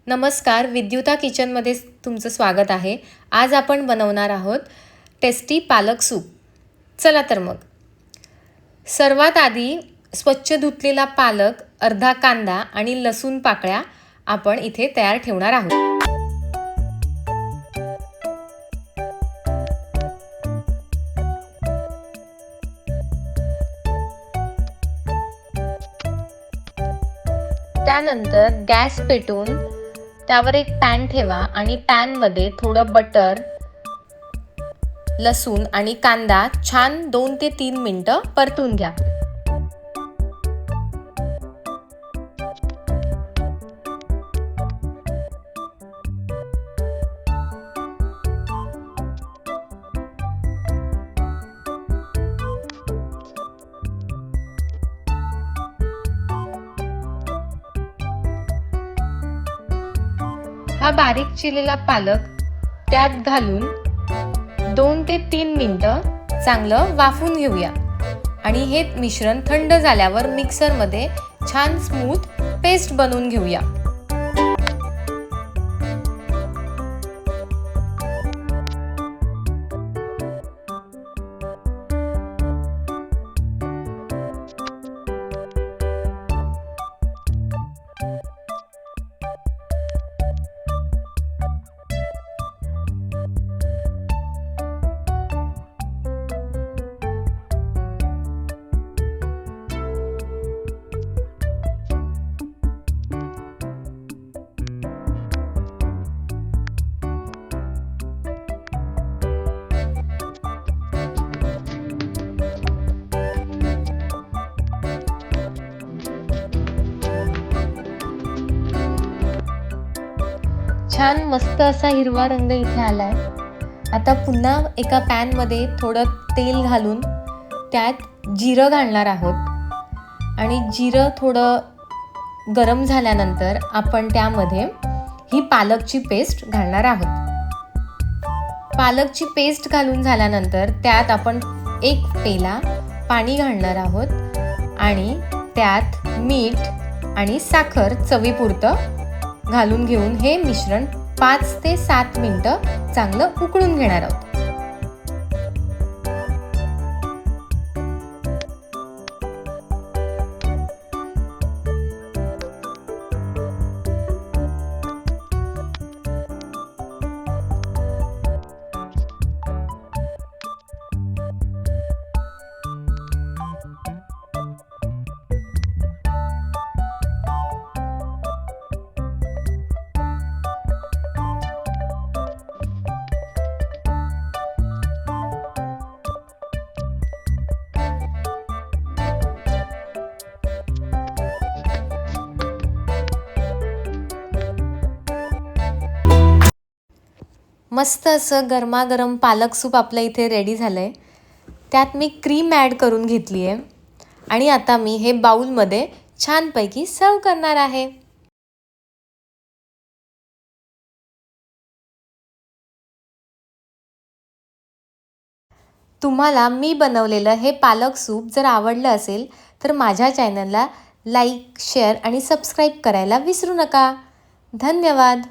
नमस्कार, विद्युता किचनमध्ये तुमचं स्वागत आहे। आज आपण बनवणार आहोत टेस्टी पालक सूप। चला तर मग सर्वात आधी स्वच्छ धुतलेला पालक, अर्धा कांदा आणि लसूण पाकळ्या आपण इथे तयार ठेवणार आहोत। त्यानंतर गॅस पेटवून त्यावर एक पॅन ठेवा आणि पॅनमध्ये थोडं बटर, लसूण आणि कांदा छान 2 ते 3 मिनिटं परतून घ्या। हा बारीक चिरलेला पालक त्यात घालून 2 ते 3 मिनिटं चांगलं वाफून घेऊया आणि हे मिश्रण थंड झाल्यावर मिक्सरमध्ये छान स्मूथ पेस्ट बनवून घेऊया। छान मस्त असा हिरवा रंग इथे आलाय। आता पुन्हा एका पॅन मध्ये थोडं तेल घालून त्यात जिरं घालणार आहोत आणि जिरं थोडं गरम झाल्यानंतर आपण त्यामध्ये ही पालकची पेस्ट घालणार आहोत। पालकची पेस्ट घालून झाल्यानंतर त्यात आपण 1 पेला पाणी घालणार आहोत आणि त्यात मीठ आणि साखर चवीपुरतं घालून घेऊन हे मिश्रण 5 ते 7 मिनिटं चांगलं उकळून घेणार आहोत। मस्त असं गरमागरम पालक सूप आपलं इथे रेडी झालंय। त्यात मी क्रीम ॲड करून घेतली आहे आणि आता मी हे बाउलमध्ये छानपैकी सर्व करणार आहे। तुम्हाला मी बनवलेलं हे पालक सूप जर आवडलं असेल तर माझ्या चॅनलला लाईक, शेअर आणि सबस्क्राईब करायला विसरू नका। धन्यवाद।